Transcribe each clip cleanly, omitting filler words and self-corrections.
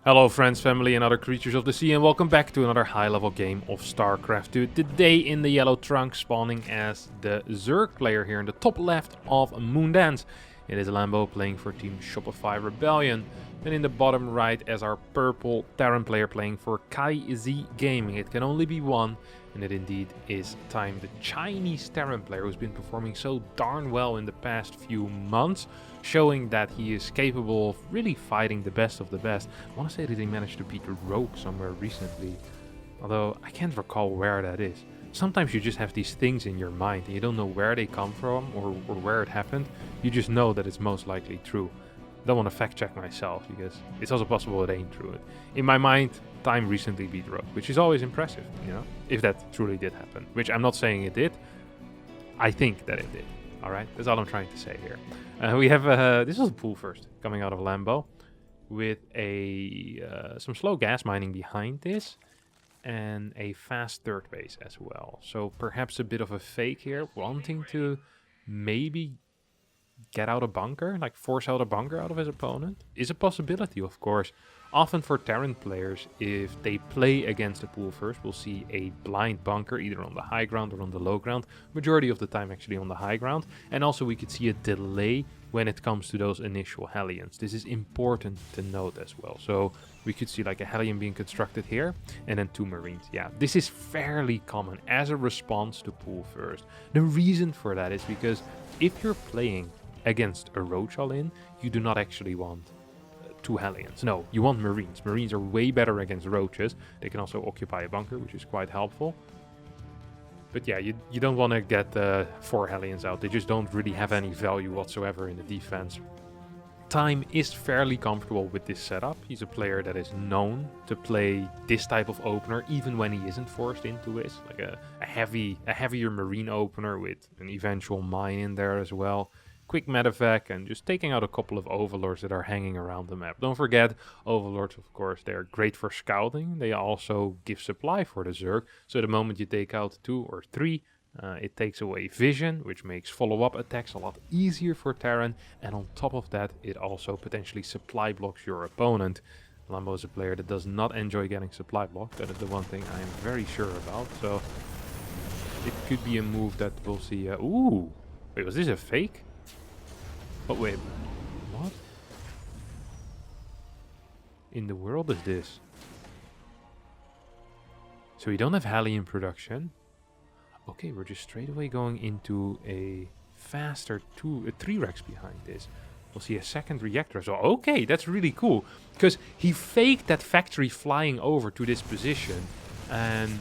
Hello friends, family and other creatures of the sea, and welcome back to another high level game of StarCraft 2. Today in the yellow trunk, spawning as the Zerg player here in the top left of Moondance. It is Lambo playing for Team Shopify Rebellion. Then in the bottom right as our purple TERRAN player playing for KZ Gaming. It can only be one, and it indeed is Time, the Chinese TERRAN player who's been performing so darn well in the past few months, showing that he is capable of really fighting the best of the best. I want to say that he managed to beat a Rogue somewhere recently, although I can't recall where that is. Sometimes you just have these things in your mind and you don't know where they come from or where it happened. You just know that it's most likely true. I don't want to fact check myself because it's also possible it ain't true. In my mind, Time recently beat Rogue, which is always impressive, you know, if that truly did happen, which I'm not saying it did. I think that it did. All right, that's all I'm trying to say here. We have this was a pool first coming out of Lambo with some slow gas mining behind this and a fast third base as well. So perhaps a bit of a fake here, wanting to maybe get out a bunker, like force out a bunker out of his opponent, is a possibility, of course. Often for TERRAN players, if they play against the pool first, we'll see a blind bunker either on the high ground or on the low ground. Majority of the time actually on the high ground. And also we could see a delay when it comes to those initial Hellions. This is important to note as well. So we could see like a Hellion being constructed here and then 2 Marines. Yeah, this is fairly common as a response to pool first. The reason for that is because if you're playing against a Roach all-in, you do not actually want 2 Hellions. No, you want Marines. Marines are way better against Roaches. They can also occupy a bunker, which is quite helpful. But yeah, you don't want to get 4 Hellions out. They just don't really have any value whatsoever in the defense. Time is fairly comfortable with this setup. He's a player that is known to play this type of opener, even when he isn't forced into it. Like a heavier Marine opener with an eventual mine in there as well. Quick medevac and just taking out a couple of overlords that are hanging around the map. Don't forget, overlords, of course, they're great for scouting. They also give supply for the Zerg. So the moment you take out 2 or 3, it takes away vision, which makes follow-up attacks a lot easier for TERRAN. And on top of that, it also potentially supply blocks your opponent. Lambo is a player that does not enjoy getting supply blocked. That is the one thing I am very sure about. So it could be a move that we'll see. Ooh, wait, was this a fake? But wait, what in the world is this? So we don't have Hellion production. Okay, we're just straight away going into a faster 3 Rex behind this. We'll see a second reactor. So okay, that's really cool. Because he faked that factory flying over to this position. And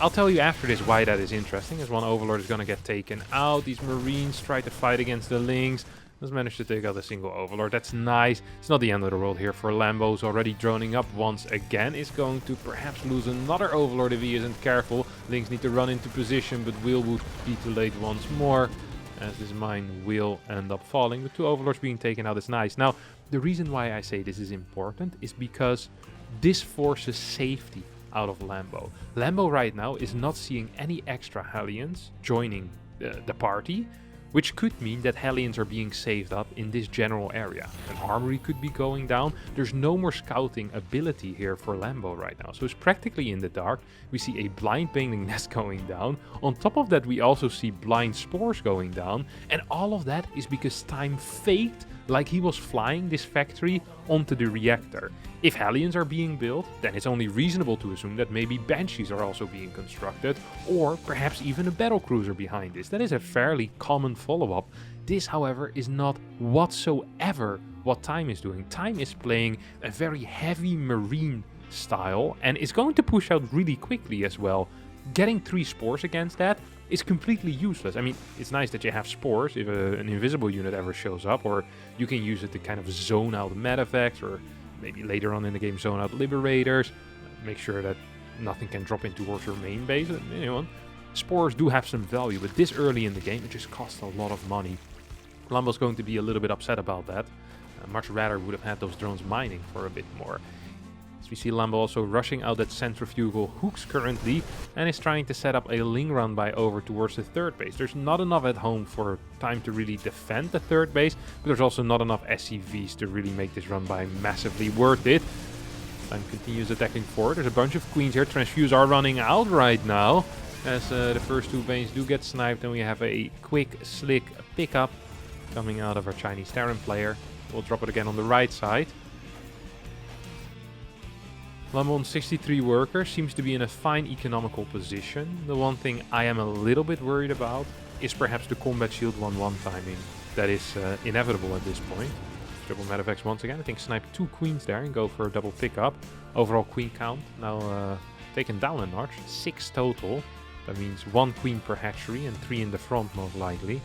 I'll tell you after this why that is interesting, as one Overlord is going to get taken out. These Marines try to fight against the Lynx. Has managed to take out a single Overlord. That's nice. It's not the end of the world here for Lambo, who's already droning up once again. Is going to perhaps lose another Overlord if he isn't careful. Lynx need to run into position, but Wheel would be too late once more, as this mine will end up falling. The 2 Overlords being taken out is nice. Now, the reason why I say this is important is because this forces safety out of Lambo. Lambo right now is not seeing any extra Hellions joining the party, which could mean that Hellions are being saved up in this general area. An armory could be going down. There's no more scouting ability here for Lambo right now. So it's practically in the dark. We see a blind painting nest going down. On top of that, we also see blind spores going down. And all of that is because Time faked like he was flying this factory onto the reactor. If Hellions are being built, then it's only reasonable to assume that maybe Banshees are also being constructed, or perhaps even a battlecruiser behind this. That is a fairly common follow-up. This, however, is not whatsoever what Time is doing. Time is playing a very heavy Marine style, and is going to push out really quickly as well. Getting 3 spores against that is completely useless. I mean, it's nice that you have spores if an invisible unit ever shows up, or you can use it to kind of zone out medevacs, or maybe later on in the game zone out liberators, make sure that nothing can drop in towards your main base. You know, spores do have some value, but this early in the game it just costs a lot of money. Lambo's going to be a little bit upset about that. Much rather would have had those drones mining for a bit more. As we see Lambo also rushing out that centrifugal hooks currently, and is trying to set up a Ling run by over towards the third base. There's not enough at home for Time to really defend the third base, but there's also not enough SCVs to really make this run by massively worth it. Time continues attacking forward. There's a bunch of queens here. Transfuse are running out right now, as the first two banes do get sniped, and we have a quick, slick pickup coming out of our Chinese TERRAN player. We'll drop it again on the right side. Lambo on 63 workers seems to be in a fine economical position. The one thing I am a little bit worried about is perhaps the combat shield 1-1 timing. That is inevitable at this point. Triple Medivacs once again. I think snipe 2 queens there and go for a double pickup. Overall queen count now taken down a notch. 6 total. That means 1 queen per hatchery and 3 in the front most likely.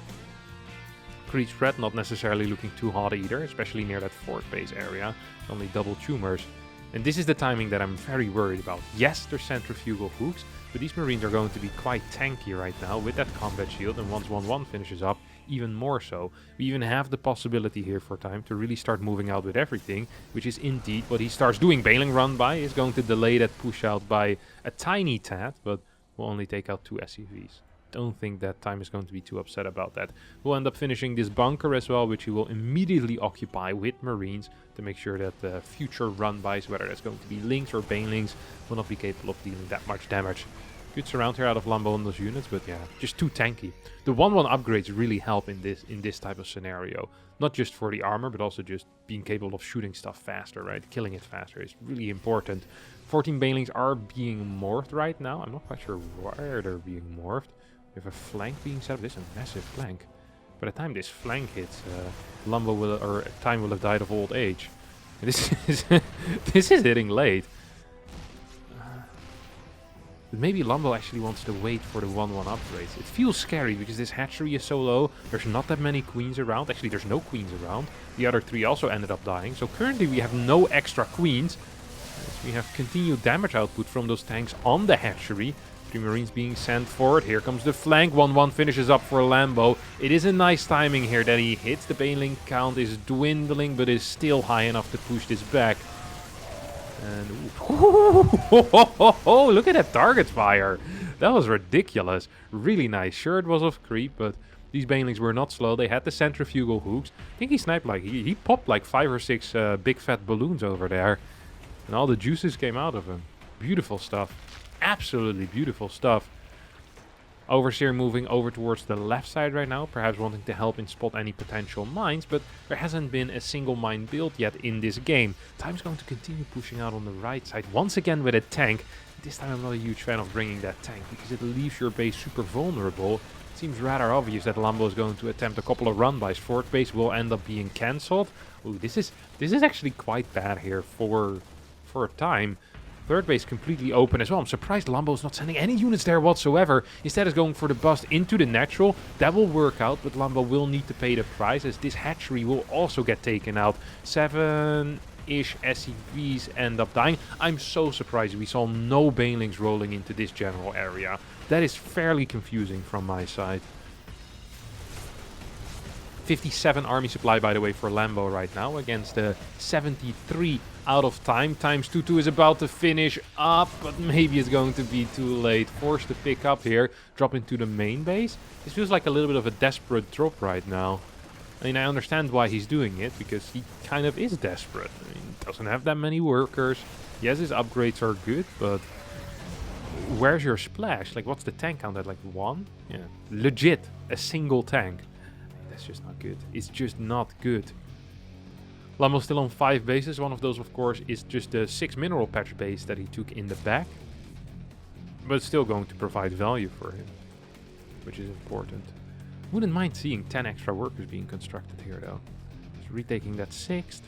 Creep spread not necessarily looking too hot either, especially near that fort base area. Only double tumors. And this is the timing that I'm very worried about. Yes, there's centrifugal hooks, but these marines are going to be quite tanky right now with that combat shield, and once 1-1 finishes up, even more so. We even have the possibility here for time to really start moving out with everything, which is indeed what he starts doing. Bailing run by is going to delay that push out by a tiny tad, but will only take out 2 SCVs. Don't think that time is going to be too upset about that. We'll end up finishing this bunker as well, which he will immediately occupy with marines to make sure that the future run-bys, whether that's going to be links or banelings, will not be capable of dealing that much damage. Good surround here out of Lambo on those units, but yeah, just too tanky. The 1-1 upgrades really help in this type of scenario. Not just for the armor, but also just being capable of shooting stuff faster, right? Killing it faster is really important. 14 banelings are being morphed right now. I'm not quite sure where they're being morphed. We have a flank being set up. This is a massive flank. By the time this flank hits, Lambo will, or time will have died of old age. This is this is hitting late. But maybe Lambo actually wants to wait for the 1-1 upgrades. It feels scary because this hatchery is so low. There's not that many queens around. Actually, there's no queens around. The other 3 also ended up dying. So currently we have no extra queens. As we have continued damage output from those tanks on the hatchery. 3 marines being sent forward. Here comes the flank. 1-1 finishes up for Lambo. It is a nice timing here that he hits. The baneling count is dwindling, but is still high enough to push this back. And look at that target fire. That was ridiculous. Really nice. Sure, it was off creep, but these banelings were not slow. They had the centrifugal hooks. I think he sniped like, he popped like 5 or 6 big fat balloons over there. And all the juices came out of him. Beautiful stuff. Absolutely beautiful stuff. Overseer moving over towards the left side right now, perhaps wanting to help and spot any potential mines, but there hasn't been a single mine built yet in this game. Time's going to continue pushing out on the right side, once again with a tank. This time I'm not a huge fan of bringing that tank, because it leaves your base super vulnerable. It seems rather obvious that Lambo is going to attempt a couple of run-bys. Fort base will end up being cancelled. Ooh, this is actually quite bad here for a time. Third base completely open as well. I'm surprised Lambo is not sending any units there whatsoever. Instead is going for the bust into the natural. That will work out, but Lambo will need to pay the price as this hatchery will also get taken out. 7-ish SCVs end up dying. I'm so surprised we saw no banelings rolling into this general area. That is fairly confusing from my side. 57 army supply, by the way, for Lambo right now against the 73 out of time. Times 2-2 is about to finish up, but maybe it's going to be too late. Forced to pick up here, drop into the main base. This feels like a little bit of a desperate drop right now. I mean, I understand why he's doing it, because he kind of is desperate. I mean, doesn't have that many workers. Yes, his upgrades are good, but where's your splash? Like, what's the tank count at? Like 1? Yeah, legit, a single tank. That's just not good. It's just not good. Lambo's still on 5 bases. One of those, of course, is just the 6 mineral patch base that he took in the back. But it's still going to provide value for him, which is important. Wouldn't mind seeing 10 extra workers being constructed here, though. Just retaking that 6th.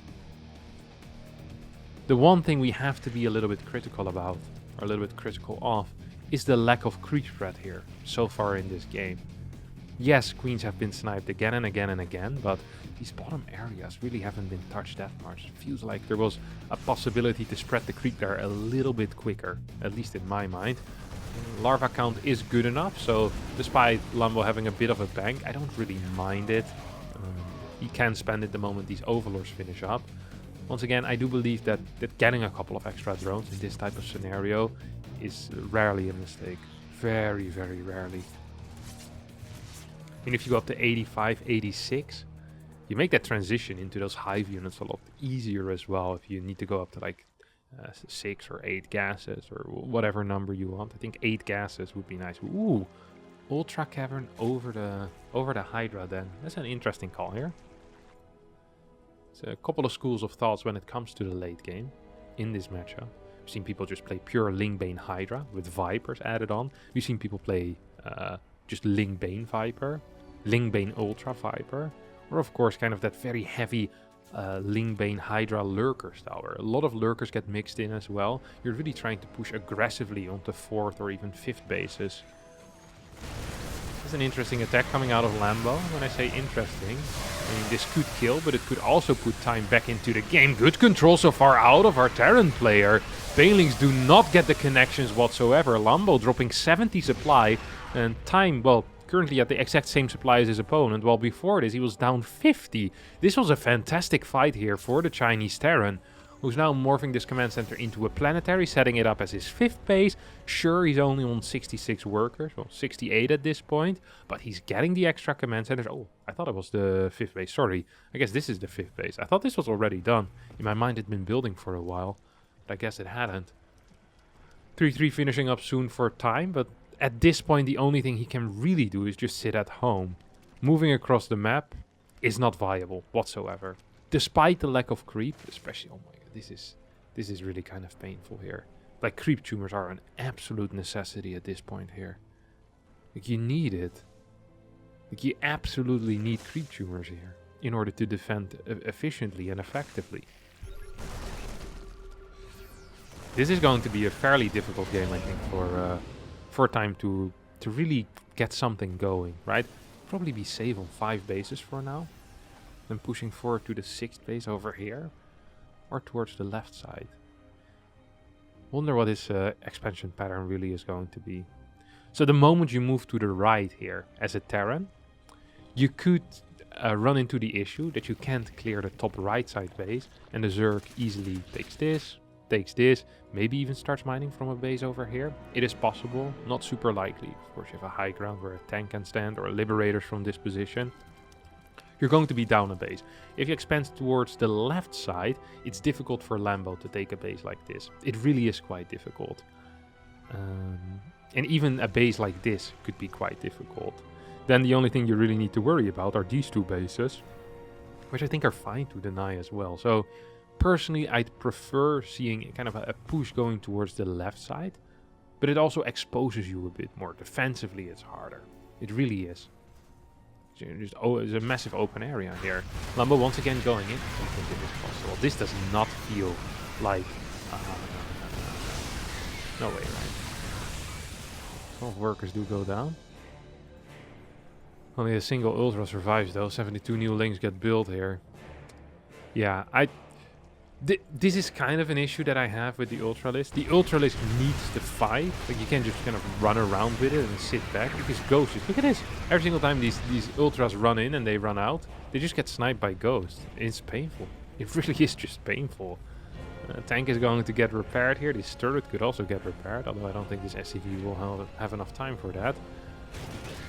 The one thing we have to be a little bit critical about, or a little bit critical of, is the lack of creep spread here so far in this game. Yes, queens have been sniped again and again and again, but these bottom areas really haven't been touched that much. It feels like there was a possibility to spread the creep there a little bit quicker, at least in my mind. Larva count is good enough, so despite Lambo having a bit of a bank, I don't really mind it. He can spend it the moment these overlords finish up. Once again, I do believe that getting a couple of extra drones in this type of scenario is rarely a mistake. Very, very rarely. I mean, if you go up to 85, 86, you make that transition into those hive units a lot easier as well. If you need to go up to like 6 or 8 gases or whatever number you want. I think 8 gases would be nice. Ooh, Ultra Cavern over the Hydra then. That's an interesting call here. There's a couple of schools of thoughts when it comes to the late game in this matchup. We've seen people just play pure Lingbane Hydra with Vipers added on. We've seen people play just Lingbane Viper, Lingbane Ultra Viper, or of course kind of that very heavy Lingbane Hydra Lurker style, where a lot of Lurkers get mixed in as well. You're really trying to push aggressively onto 4th or even 5th bases. There's an interesting attack coming out of Lambo. When I say interesting, I mean this could kill, but it could also put time back into the game. Good control so far out of our TERRAN player. Banelings do not get the connections whatsoever. Lambo dropping 70 supply, and time, well, currently at the exact same supply as his opponent, while before this he was down 50. This was a fantastic fight here for the Chinese TERRAN, who's now morphing this command center into a planetary, setting it up as his 5th base. Sure, he's only on 66 workers, well, 68 at this point, but he's getting the extra command centers. Oh, I thought it was the 5th base, sorry. I guess this is the 5th base. I thought this was already done. In my mind, it'd been building for a while, but I guess it hadn't. 3-3 finishing up soon for time, but at this point, the only thing he can really do is just sit at home. Moving across the map is not viable whatsoever. Despite the lack of creep, especially, oh my god, this is really kind of painful here. Like, creep tumors are an absolute necessity at this point here. Like, you need it. Like, you absolutely need creep tumors here in order to defend efficiently and effectively. This is going to be a fairly difficult game, I think, for time to really get something going, right? Probably be safe on 5 bases for now. Then pushing forward to the 6th base over here. Or towards the left side. Wonder what his expansion pattern really is going to be. So the moment you move to the right here as a TERRAN, you could run into the issue that you can't clear the top right side base, and the Zerg easily takes this, maybe even starts mining from a base over here. It is possible, not super likely. Of course, you have a high ground where a tank can stand, or liberators from this position. You're going to be down a base. If you expand towards the left side, it's difficult for Lambo to take a base like this. It really is quite difficult. And even a base like this could be quite difficult. Then the only thing you really need to worry about are these 2 bases, which I think are fine to deny as well. So personally, I'd prefer seeing kind of a push going towards the left side, but it also exposes you a bit more. Defensively, it's harder. It really is. Just, oh, there's a massive open area here. Lambo once again going in. I think it is possible. This does not feel like... no way, right? 12 workers do go down. Only a single Ultra survives though. 72 new links get built here. Yeah, this is kind of an issue that I have with the Ultra list. The Ultra list needs to fight. Like, you can't just kind of run around with it and sit back, because ghosts, look at this. Every single time these Ultras run in and they run out, they just get sniped by ghosts. It's painful. It really is just painful. Tank is going to get repaired here. This turret could also get repaired, although I don't think this SCV will have enough time for that.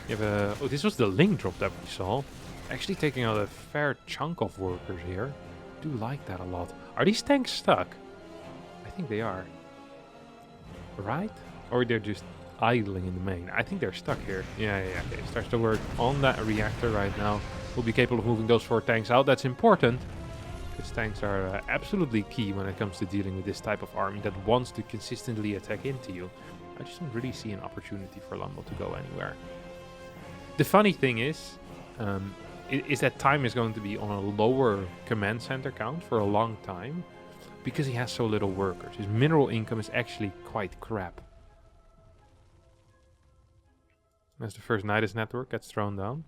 You have a... oh, this was the link drop that we saw. Actually taking out a fair chunk of workers here. I do like that a lot. Are these tanks stuck? I think they are. Right? Or they're just idling in the main. I think they're stuck here. Yeah. Okay, starts to work on that reactor right now. We'll be capable of moving those 4 tanks out. That's important, because tanks are absolutely key when it comes to dealing with this type of army that wants to consistently attack into you. I just don't really see an opportunity for Lambo to go anywhere. The funny thing is that time is going to be on a lower command center count for a long time, because he has so little workers. His mineral income is actually quite crap. As the first Nidus network gets thrown down.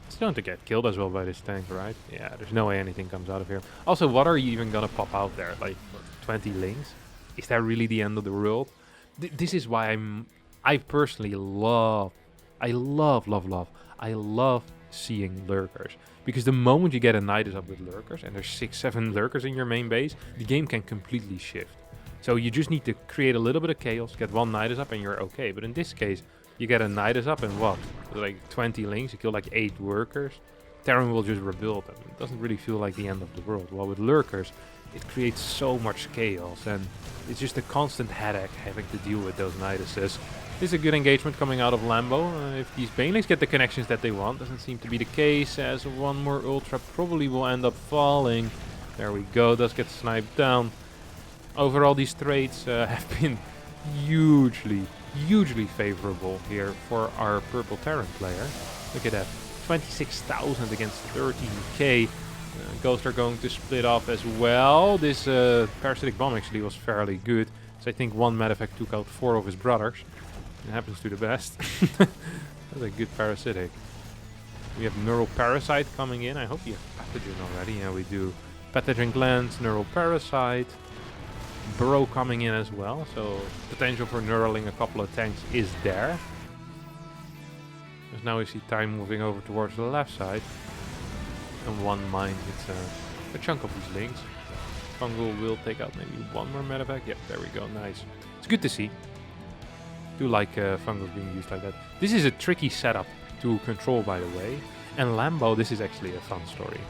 It's going to get killed as well by this tank, right? Yeah, there's no way anything comes out of here. Also, what are you even gonna pop out there? Like, 20 links? Is that really the end of the world? This is why I personally love seeing Lurkers. Because the moment you get a Nidus up with Lurkers, and there's 6-7 Lurkers in your main base, the game can completely shift. So you just need to create a little bit of chaos, get 1 Nidus up and you're okay. But in this case, you get a Nidus up and what? Like 20 links, you kill like 8 workers. TERRAN will just rebuild them. It doesn't really feel like the end of the world. While with Lurkers, it creates so much chaos, and it's just a constant headache having to deal with those Niduses. This is a good engagement coming out of Lambo. If these Banelings get the connections that they want, doesn't seem to be the case, as one more Ultra probably will end up falling. There we go, does get sniped down. Overall, these trades have been hugely favorable here for our purple Terran player. Look at that, 26,000 against 13k. Ghosts are going to split off as well. This parasitic bomb actually was fairly good, so I think one medevac took out 4 of his brothers. It happens to the best. That's a good parasitic. We have Neural Parasite coming in. I hope you have Pathogen already. Yeah, we do. Pathogen Glands, Neural Parasite. Burrow coming in as well, so potential for neuraling a couple of tanks is there. Because now we see time moving over towards the left side. And one mine hits a chunk of these links. Fungal will take out maybe one more medevac. Yep, there we go, nice. It's good to see. Do like Fungal being used like that. This is a tricky setup to control, by the way. And Lambo, this is actually a fun story.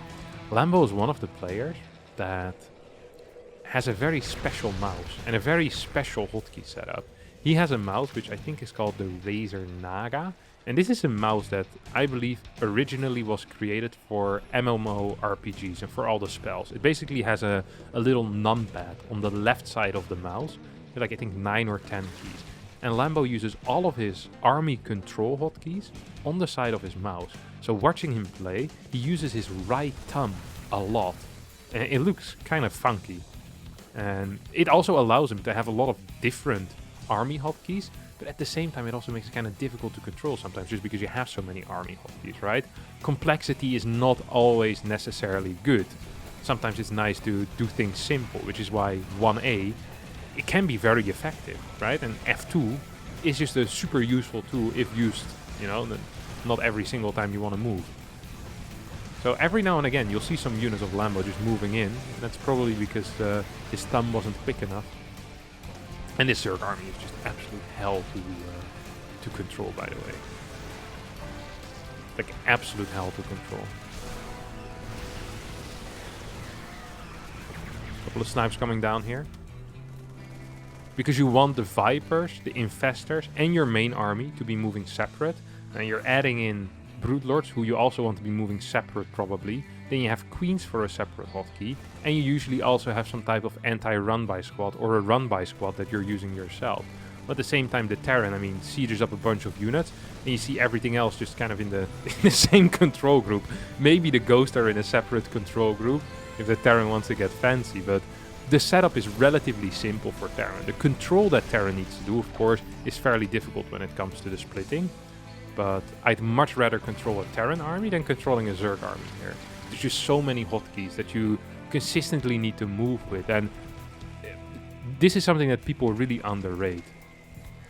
Lambo is one of the players that has a very special mouse and a very special hotkey setup. He has a mouse which I think is called the Razer Naga, and this is a mouse that I believe originally was created for MMO RPGs and for all the spells. It basically has a little numpad on the left side of the mouse, with like I think 9 or 10 keys. And Lambo uses all of his army control hotkeys on the side of his mouse. So watching him play, he uses his right thumb a lot. And it looks kind of funky. And it also allows him to have a lot of different army hotkeys, but at the same time it also makes it kind of difficult to control sometimes, just because you have so many army hotkeys, right? Complexity is not always necessarily good. Sometimes it's nice to do things simple, which is why 1A, it can be very effective, right? And F2 is just a super useful tool if used, you know, not every single time you want to move. So every now and again you'll see some units of Lambo just moving in. That's probably because his thumb wasn't quick enough. And this Zerg army is just absolute hell to control, by the way. Like absolute hell to control. Couple of snipes coming down here. Because you want the Vipers, the Infestors, and your main army to be moving separate. And you're adding in Brood Lords, who you also want to be moving separate probably. Then you have Queens for a separate hotkey. And you usually also have some type of anti-run-by squad or a run-by squad that you're using yourself. But at the same time, the Terran, I mean, sieges up a bunch of units. And you see everything else just kind of in the same control group. Maybe the Ghosts are in a separate control group if the Terran wants to get fancy. But the setup is relatively simple for Terran. The control that Terran needs to do, of course, is fairly difficult when it comes to the splitting. But I'd much rather control a Terran army than controlling a Zerg army here. There's just so many hotkeys that you consistently need to move with, and this is something that people really underrate,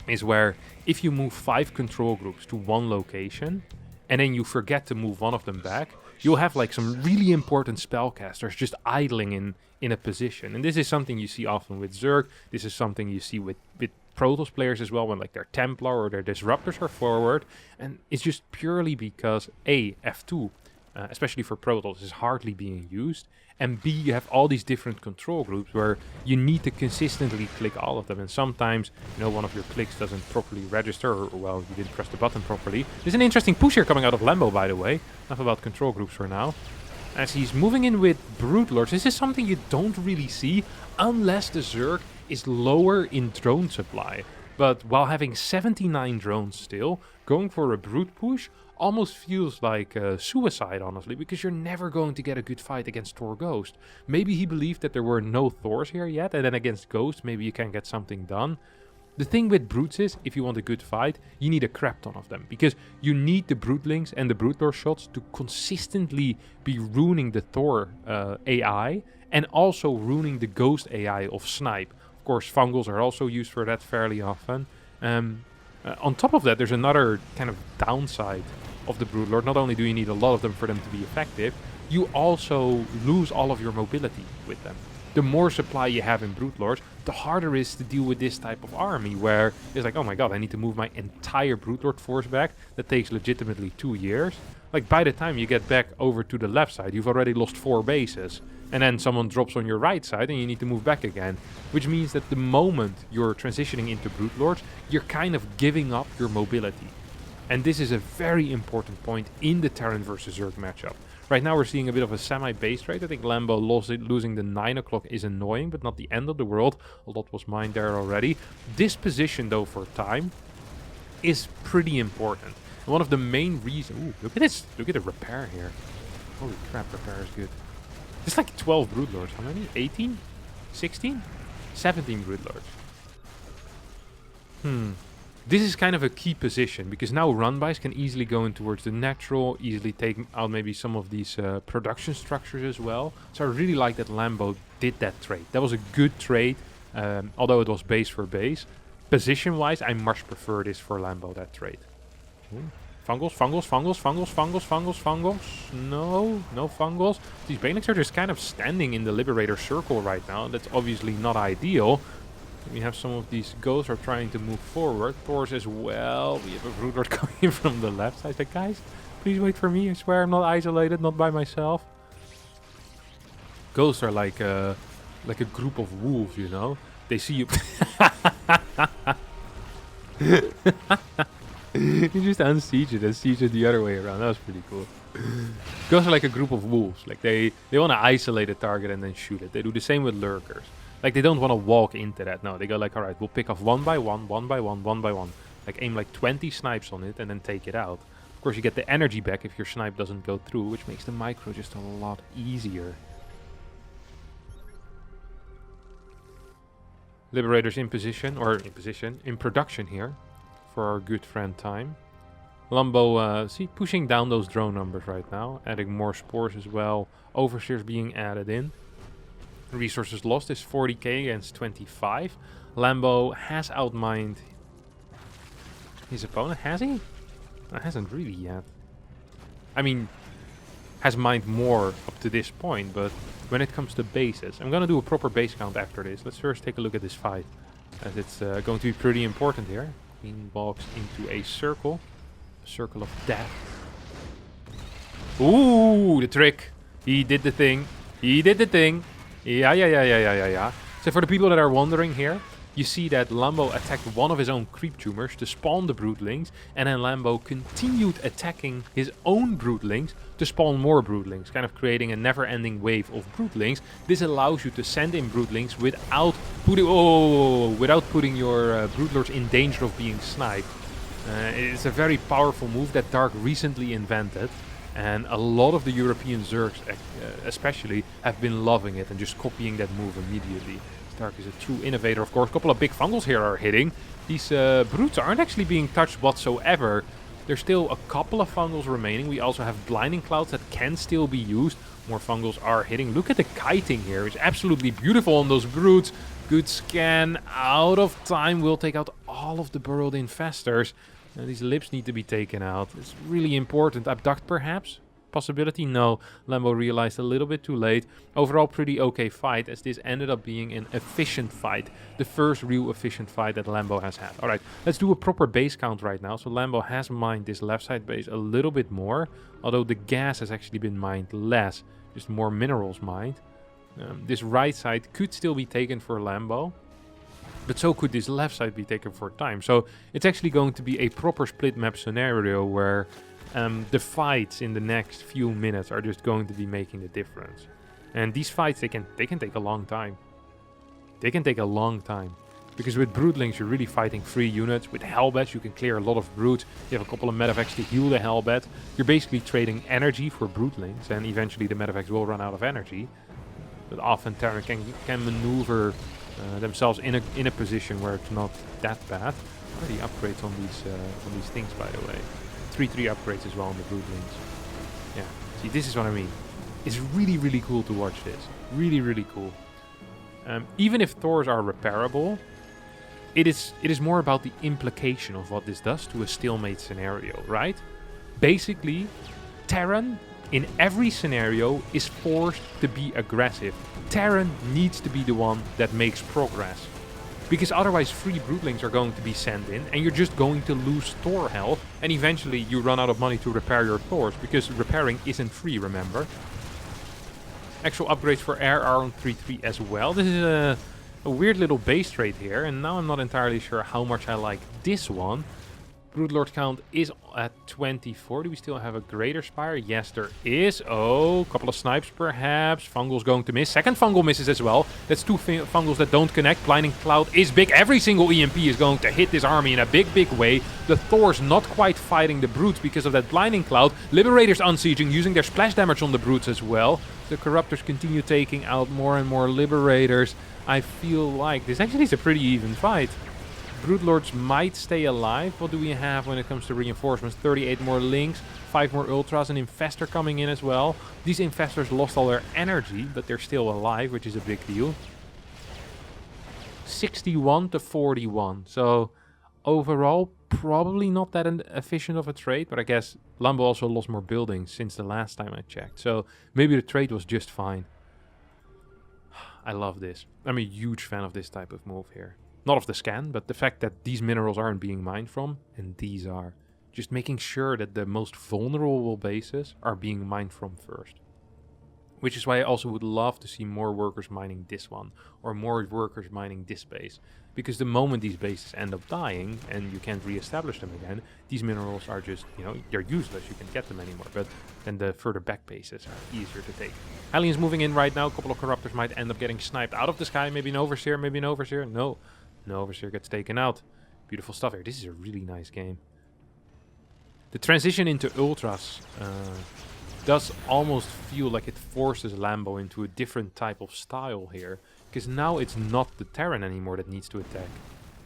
is where if you move 5 control groups to one location, and then you forget to move one of them back, you'll have like some really important spellcasters just idling in a position. And this is something you see often with Zerg, this is something you see with Protoss players as well, when like their Templar or their Disruptors are forward, and it's just purely because A, F2, especially for Protoss, is hardly being used, and B, you have all these different control groups where you need to consistently click all of them, and sometimes, you know, one of your clicks doesn't properly register, or well, you didn't press the button properly. There's an interesting push here coming out of Lambo, by the way. Enough about control groups for now. As he's moving in with Brood Lords, this is something you don't really see unless the Zerg is lower in drone supply. But while having 79 drones still, going for a Brood push almost feels like suicide, honestly, because you're never going to get a good fight against Thor Ghost. Maybe he believed that there were no Thors here yet, and then against Ghost maybe you can get something done. The thing with Brutes is, if you want a good fight, you need a crap ton of them, because you need the Broodlings and the Broodlord shots to consistently be ruining the Thor AI, and also ruining the Ghost AI of Snipe. Of course, Fungals are also used for that fairly often. On top of that, there's another kind of downside of the Broodlord. Not only do you need a lot of them for them to be effective, you also lose all of your mobility with them. The more supply you have in Broodlords, the harder it is to deal with this type of army, where it's like, oh my god, I need to move my entire Broodlord force back. That takes legitimately 2 years. Like, by the time you get back over to the left side, you've already lost 4 bases. And then someone drops on your right side and you need to move back again. Which means that the moment you're transitioning into Brute Lords, you're kind of giving up your mobility. And this is a very important point in the Terran versus Zerg matchup. Right now we're seeing a bit of a semi-base trade. I think Lambo losing the 9 o'clock is annoying, but not the end of the world. A lot was mined there already. This position, though, for time is pretty important. And one of the main reasons... Ooh, look at this. Look at the repair here. Holy crap, repair is good. It's like 12 Brood Lords. How many? 18? 16? 17 Brood Lords. This is kind of a key position, because now run-bys can easily go in towards the natural, easily take out maybe some of these production structures as well. So I really like that Lambo did that trade. That was a good trade, although it was base for base. Position-wise, I much prefer this for Lambo, that trade. Ooh. Fungals, fungals, fungals, fungals, fungals, fungals, fungals. No fungals. These Banix are just kind of standing in the Liberator circle right now. That's obviously not ideal. We have some of these ghosts are trying to move forward. Thors as well. We have a Brood Lord coming from the left side. Like, guys, please wait for me. I swear I'm not isolated, not by myself. Ghosts are like a group of wolves, you know. They see you. You just unsiege it and siege it the other way around. That was pretty cool. Ghosts are like a group of wolves. Like they want to isolate a target and then shoot it. They do the same with Lurkers. Like, they don't want to walk into that. No, they go like, alright, we'll pick off one by one, one by one, one by one. Like, aim like 20 snipes on it and then take it out. Of course, you get the energy back if your snipe doesn't go through, which makes the micro just a lot easier. Liberators in position, in production here for our good friend Time. Lambo, see, pushing down those drone numbers right now, adding more spores as well. Overseers being added in. Resources lost is 40k against 25. Lambo has outmined his opponent. Has he? No, hasn't really yet. I mean, has mined more up to this point, but when it comes to bases, I'm gonna do a proper base count after this. Let's first take a look at this fight, as it's going to be pretty important here. Queen walks into a circle of death. Ooh, the trick. He did the thing. He did the thing. Yeah. So for the people that are wondering here, you see that Lambo attacked one of his own creep tumors to spawn the broodlings, and then Lambo continued attacking his own broodlings to spawn more broodlings, kind of creating a never-ending wave of broodlings. This allows you to send in broodlings without putting your broodlords in danger of being sniped. It's a very powerful move that Dark recently invented. And a lot of the European Zergs, especially, have been loving it and just copying that move immediately. Stark is a true innovator, of course. A couple of big fungals here are hitting. These brutes aren't actually being touched whatsoever. There's still a couple of fungals remaining. We also have blinding clouds that can still be used. More fungals are hitting. Look at the kiting here. It's absolutely beautiful on those brutes. Good scan. Out of time. We'll take out all of the burrowed infestors. These lips need to be taken out. It's really important. Abduct, perhaps? Possibility? No. Lambo realized a little bit too late. Overall, pretty okay fight, as this ended up being an efficient fight. The first real efficient fight that Lambo has had. Alright, let's do a proper base count right now. So Lambo has mined this left side base a little bit more, although the gas has actually been mined less. Just more minerals mined. This right side could still be taken for Lambo. But so could this left side be taken for time. So it's actually going to be a proper split map scenario where the fights in the next few minutes are just going to be making the difference. And these fights, they can take a long time. They can take a long time. Because with broodlings, you're really fighting 3 units. With hellbats, you can clear a lot of brutes. You have a couple of medevacs to heal the hellbat. You're basically trading energy for broodlings. And eventually the medevacs will run out of energy. But often Terran can maneuver themselves in a position where it's not that bad. Already upgrades on these things, by the way. 3/3 upgrades as well on the broodlings. Yeah, see, this is what I mean. It's really, really cool to watch this. Really, really cool. Even if Thors are repairable, it is more about the implication of what this does to a stalemate scenario, right? Basically, Terran in every scenario is forced to be aggressive. Terran needs to be the one that makes progress. because otherwise free broodlings are going to be sent in, and you're just going to lose Thor health, and eventually you run out of money to repair your Thors, because repairing isn't free, remember? Actual upgrades for air are on 3-3 as well. This is a weird little base trade here, and now I'm not entirely sure how much I like this one. Broodlord count is at 24. Do we still have a greater spire? Yes, there is. Oh, a couple of snipes perhaps. Fungal's going to miss. Second fungal misses as well. That's two fungals that don't connect. Blinding Cloud is big. Every single EMP is going to hit this army in a big, big way. The Thor's not quite fighting the brutes because of that Blinding Cloud. Liberators unsieging, using their splash damage on the brutes as well. The Corruptors continue taking out more and more Liberators. I feel like this actually is a pretty even fight. Broodlords might stay alive. What do we have when it comes to reinforcements? 38 more Lynx, 5 more Ultras, an Infestor coming in as well. These Infestors lost all their energy, but they're still alive, which is a big deal. 61 to 41. So overall, probably not that efficient of a trade, but I guess Lambo also lost more buildings since the last time I checked. So maybe the trade was just fine. I love this. I'm a huge fan of this type of move here. Not of the scan, but the fact that these minerals aren't being mined from, and these are. Just making sure that the most vulnerable bases are being mined from first. Which is why I also would love to see more workers mining this one, or more workers mining this base. Because the moment these bases end up dying, and you can't re-establish them again, these minerals are just, you know, they're useless, you can't get them anymore. But then the further back bases are easier to take. Aliens moving in right now, a couple of Corruptors might end up getting sniped out of the sky, maybe an Overseer, maybe an Overseer, no. No Overseer gets taken out. Beautiful stuff here. This is a really nice game. The transition into Ultras does almost feel like it forces Lambo into a different type of style here. Because now it's not the Terran anymore that needs to attack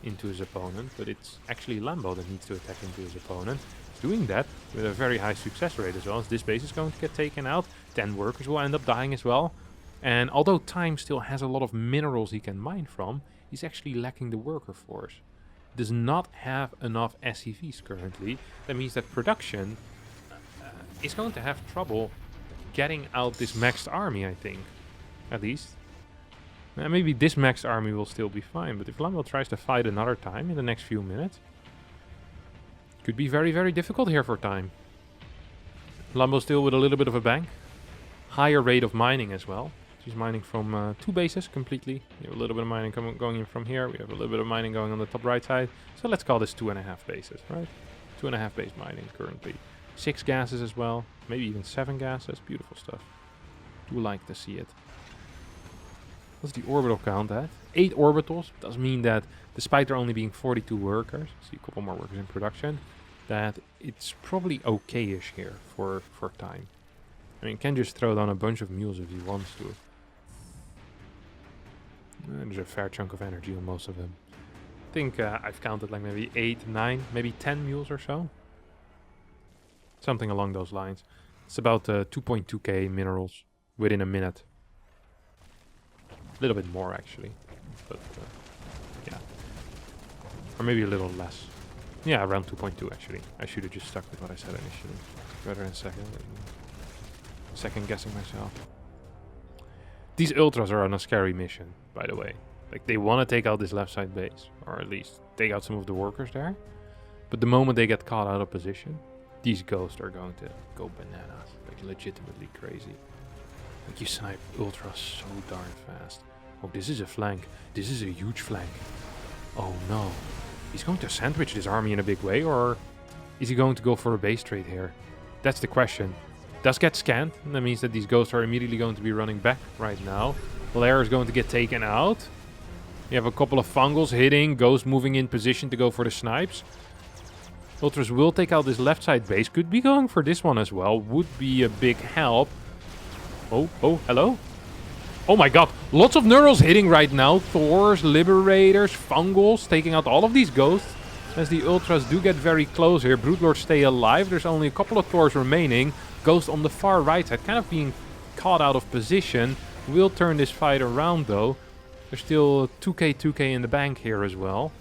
into his opponent, but it's actually Lambo that needs to attack into his opponent. He's doing that with a very high success rate as well, as this base is going to get taken out. 10 workers will end up dying as well. And although Time still has a lot of minerals he can mine from, he's actually lacking the worker force. Does not have enough SCVs currently. That means that production is going to have trouble getting out this maxed army, I think. At least. Maybe this maxed army will still be fine, but if Lambo tries to fight another time in the next few minutes, could be very, very difficult here for Time. Lambo still with a little bit of a bank. Higher rate of mining as well. She's mining from 2 bases completely. We have a little bit of mining going in from here. We have a little bit of mining going on the top right side. So let's call this 2.5 bases, right? 2.5 base mining currently. 6 gases as well. Maybe even 7 gases. Beautiful stuff. Do like to see it. What's the orbital count at? 8 orbitals. Does mean that despite there only being 42 workers, see a couple more workers in production, that it's probably okay-ish here for Time. I mean, can just throw down a bunch of mules if he wants to. There's a fair chunk of energy on most of them. I think I've counted like maybe 8, 9, maybe 10 mules or so. Something along those lines. It's about 2.2k minerals within a minute. A little bit more actually. But yeah. Or maybe a little less. Yeah, around 2.2 actually. I should have just stuck with what I said initially. Rather than second guessing myself. These Ultras are on a scary mission, by the way. Like, they want to take out this left side base, or at least take out some of the workers there. But the moment they get caught out of position, these ghosts are going to go bananas. Like, legitimately crazy. Like, you snipe Ultras so darn fast. Oh, this is a flank. This is a huge flank. Oh no. He's going to sandwich this army in a big way, or is he going to go for a base trade here? That's the question. Does get scanned, and that means that these ghosts are immediately going to be running back right now. Lair is going to get taken out. You have a couple of fungals hitting, ghost moving in position to go for the snipes. Ultras will take out this left side base, could be going for this one as well, would be a big help. Oh, hello? Oh my god, lots of Neurals hitting right now. Thors, Liberators, Fungals, taking out all of these ghosts. As the Ultras do get very close here. Broodlords stay alive, there's only a couple of Thors remaining. Ghost on the far right side, kind of being caught out of position. Will turn this fight around though. There's still 2k in the bank here as well.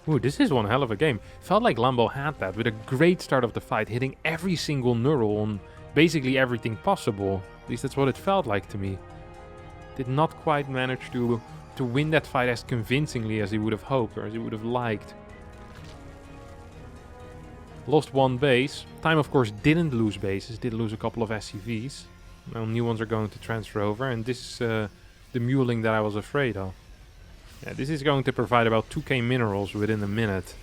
Ooh, this is one hell of a game. Felt like Lambo had that with a great start of the fight, hitting every single neural on basically everything possible. At least that's what it felt like to me. Did not quite manage to to win that fight as convincingly as he would have hoped or as he would have liked. Lost one base. Time, of course, didn't lose bases. Did lose a couple of SCVs. Well, new ones are going to transfer over. And this is the muling that I was afraid of. Yeah, this is going to provide about 2k minerals within a minute.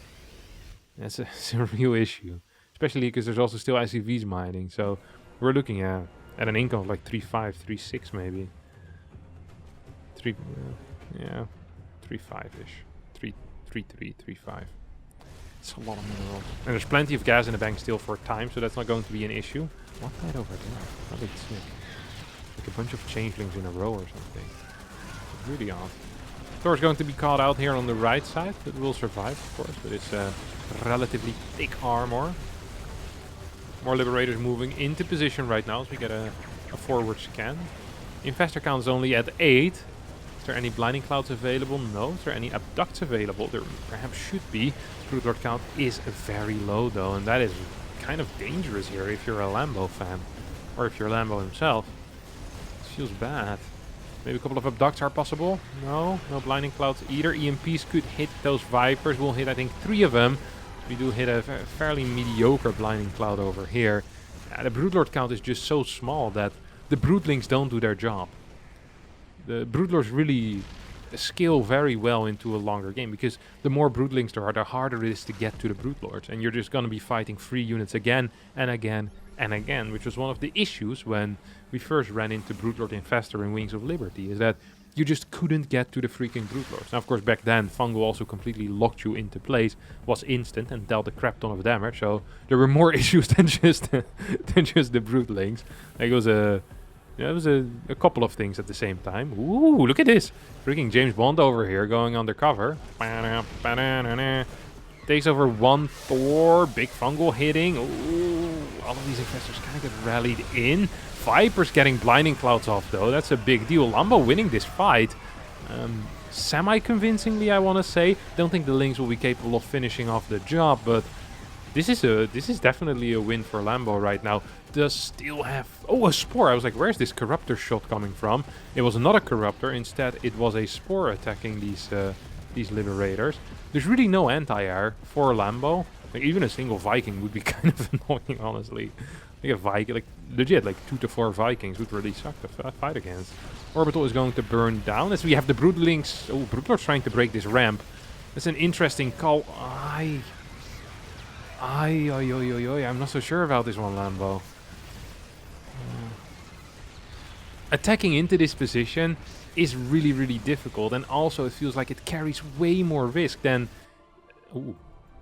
That's a real issue. Especially because there's also still SCVs mining. So we're looking at an income of like 3.5, 3.6 maybe. 3.5-ish. 3.3, 3.5. It's a lot of minerals. And there's plenty of gas in the bank still for time, so that's not going to be an issue. What that over there? That looks sick. Like a bunch of changelings in a row or something. It's really odd. Thor's going to be caught out here on the right side. It will survive, of course, but it's relatively thick armor. More Liberators moving into position right now as we get a forward scan. Infestor count is only at 8. Is there any Blinding Clouds available? No. Is there any Abducts available? There perhaps should be. Broodlord count is very low though, and that is kind of dangerous here if you're a Lambo fan. Or if you're Lambo himself. This feels bad. Maybe a couple of Abducts are possible? No. No Blinding Clouds either. EMPs could hit those Vipers. We'll hit, I think, 3 of them. We do hit a fairly mediocre Blinding Cloud over here. The Broodlord count is just so small that the Broodlings don't do their job. The Broodlords really scale very well into a longer game, because the more Broodlings there are, the harder it is to get to the Broodlords. And you're just going to be fighting free units again and again and again, which was one of the issues when we first ran into Broodlord Infestor in Wings of Liberty, is that you just couldn't get to the freaking Broodlords. Now, of course, back then, Fungal also completely locked you into place, was instant, and dealt a crap ton of damage. So there were more issues than just the Broodlings. Like, it was a couple of things at the same time. Ooh, look at this. Freaking James Bond over here going undercover. Takes over one Thor. Big Fungal hitting. Ooh, all of these Infestors kind of get rallied in. Viper's getting Blinding Clouds off though. That's a big deal. Lambo winning this fight. Semi-convincingly, I want to say. Don't think the Lynx will be capable of finishing off the job, but this is definitely a win for Lambo right now. Does still have... Oh, a Spore! I was like, where's this Corruptor shot coming from? It was not a Corruptor. Instead, it was a Spore attacking these Liberators. There's really no anti-air for Lambo. Like, even a single Viking would be kind of annoying, honestly. Like a Viking, like legit, like 2 to 4 Vikings would really suck to fight against. Orbital is going to burn down as we have the Broodlings. Oh, Broodlord's trying to break this ramp. That's an interesting call. I'm not so sure about this one, Lambo. Attacking into this position is really, really difficult, and also it feels like it carries way more risk than... Ooh.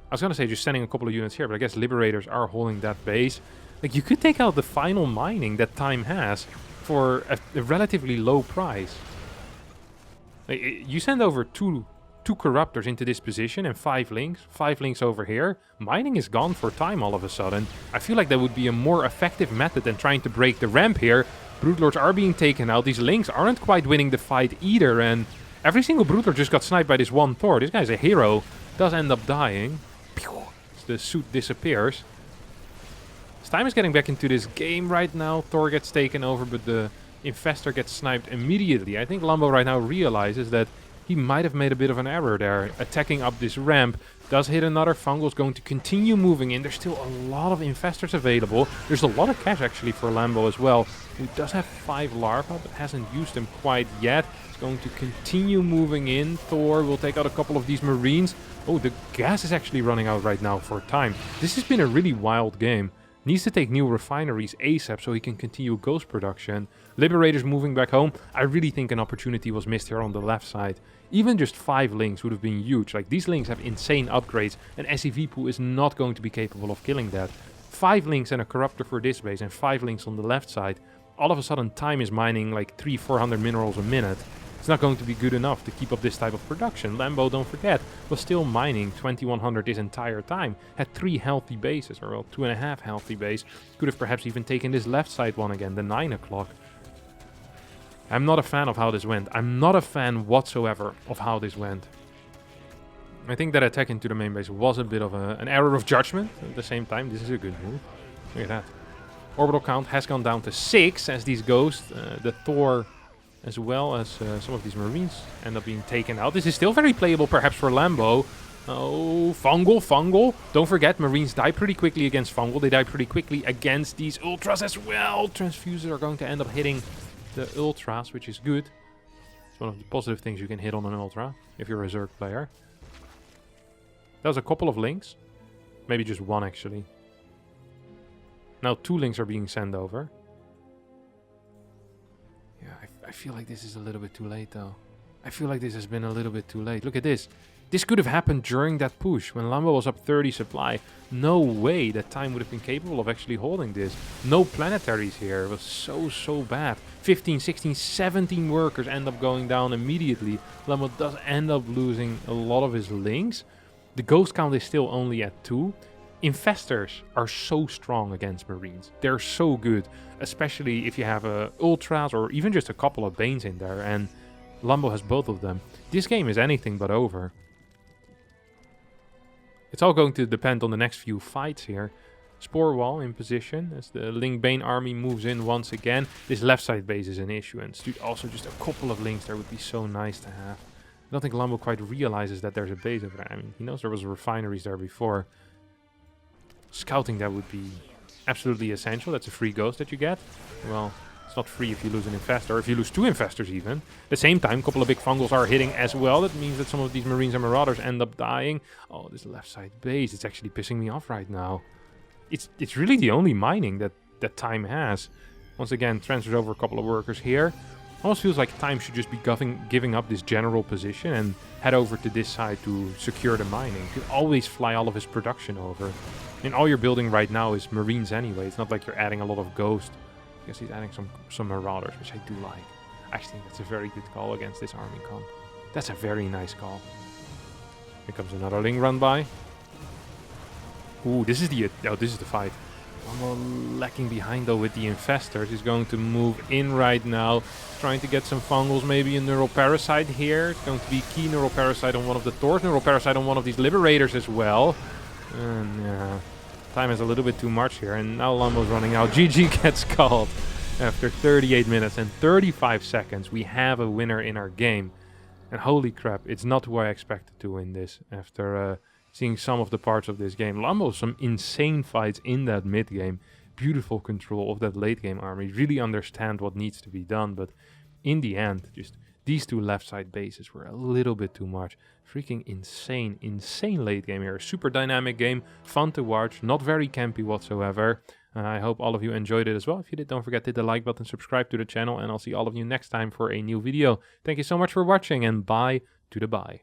I was gonna say just sending a couple of units here, but I guess Liberators are holding that base. Like, you could take out the final mining that Time has for a relatively low price. Like, you send over two Corruptors into this position and 5 links over here. Mining is gone for Time all of a sudden. I feel like that would be a more effective method than trying to break the ramp here. Broodlords are being taken out. These links aren't quite winning the fight either, and every single Broodlord just got sniped by this one Thor. This guy's a hero. Does end up dying. The suit disappears. Time is getting back into this game right now. Thor gets taken over, but the Infestor gets sniped immediately. I think Lambo right now realizes that he might have made a bit of an error there. Attacking up this ramp. Does hit another Fungal. Is going to continue moving in. There's still a lot of Infestors available. There's a lot of cash actually for Lambo as well. He does have 5 larvae, but hasn't used them quite yet. He's going to continue moving in. Thor will take out a couple of these Marines. Oh, the gas is actually running out right now for Time. This has been a really wild game. Needs to take new refineries ASAP so he can continue Ghost production. Liberators moving back home. I really think an opportunity was missed here on the left side. Even just 5 links would have been huge. Like, these links have insane upgrades, and SCV pool is not going to be capable of killing that. 5 links and a Corruptor for this base and 5 links on the left side. All of a sudden Time is mining like 300-400 minerals a minute. It's not going to be good enough to keep up this type of production. Lambo, don't forget, was still mining 2100 this entire time. Had 3 healthy bases, or well, 2.5 healthy bases. Could have perhaps even taken this left side one again, the 9 o'clock. I'm not a fan of how this went. I'm not a fan whatsoever of how this went. I think that attack into the main base was a bit of an error of judgment. At the same time, this is a good move. Look at that. Orbital count has gone down to 6 as these ghosts. The Thor as well as some of these Marines end up being taken out. This is still very playable perhaps for Lambo. Oh, Fungal. Don't forget, Marines die pretty quickly against Fungal. They die pretty quickly against these Ultras as well. Transfuses are going to end up hitting the Ultras, which is good. It's one of the positive things you can hit on an Ultra if you're a Zerg player. That was a couple of links. Maybe just one, actually. Now 2 links are being sent over. Yeah, I feel like this is a little bit too late, though. I feel like this has been a little bit too late. Look at this. This could have happened during that push, when Lambo was up 30 supply. No way that time would have been capable of actually holding this. No planetaries here. It was so bad. 15, 16, 17 workers end up going down immediately. Lambo does end up losing a lot of his links. The ghost count is still only at 2. Infestors are so strong against Marines. They're so good, especially if you have Ultras or even just a couple of Banes in there, and Lambo has both of them. This game is anything but over. It's all going to depend on the next few fights here. Spore wall in position as the Link Bane army moves in once again. This left side base is an issue, and also just a couple of links there would be so nice to have. I don't think Lambo quite realizes that there's a base over there. I mean, he knows there was refineries there before. Scouting that would be absolutely essential. That's a free ghost that you get. Well, it's not free if you lose an infestor, or if you lose 2 infestors even. At the same time, a couple of big fungals are hitting as well. That means that some of these Marines and Marauders end up dying. Oh, this left side base, it's actually pissing me off right now. It's really the only mining that Time has. Once again, transfers over a couple of workers here. Almost feels like Time should just be giving up this general position and head over to this side to secure the mining. Could always fly all of his production over. And all you're building right now is Marines anyway. It's not like you're adding a lot of Ghost. I guess he's adding some Marauders, which I do like. I actually think that's a very good call against this army comp. That's a very nice call. Here comes another Ling run by. Ooh, this is the fight. I'm lacking behind though with the infestors. He's going to move in right now, trying to get some fungals, maybe a neural parasite here. It's going to be key neural parasite on one of the Thors, neural parasite on one of these liberators as well. And yeah, time is a little bit too much here, and now Lambo's running out. GG gets called after 38 minutes and 35 seconds. We have a winner in our game, and holy crap, it's not who I expected to win this after seeing some of the parts of this game. Lambo, some insane fights in that mid game. Beautiful control of that late game army. Really understand what needs to be done. But in the end, just these 2 left side bases were a little bit too much. Freaking insane late game here. Super dynamic game. Fun to watch. Not very campy whatsoever. I hope all of you enjoyed it as well. If you did, don't forget to hit the like button, subscribe to the channel, and I'll see all of you next time for a new video. Thank you so much for watching, and bye to the bye.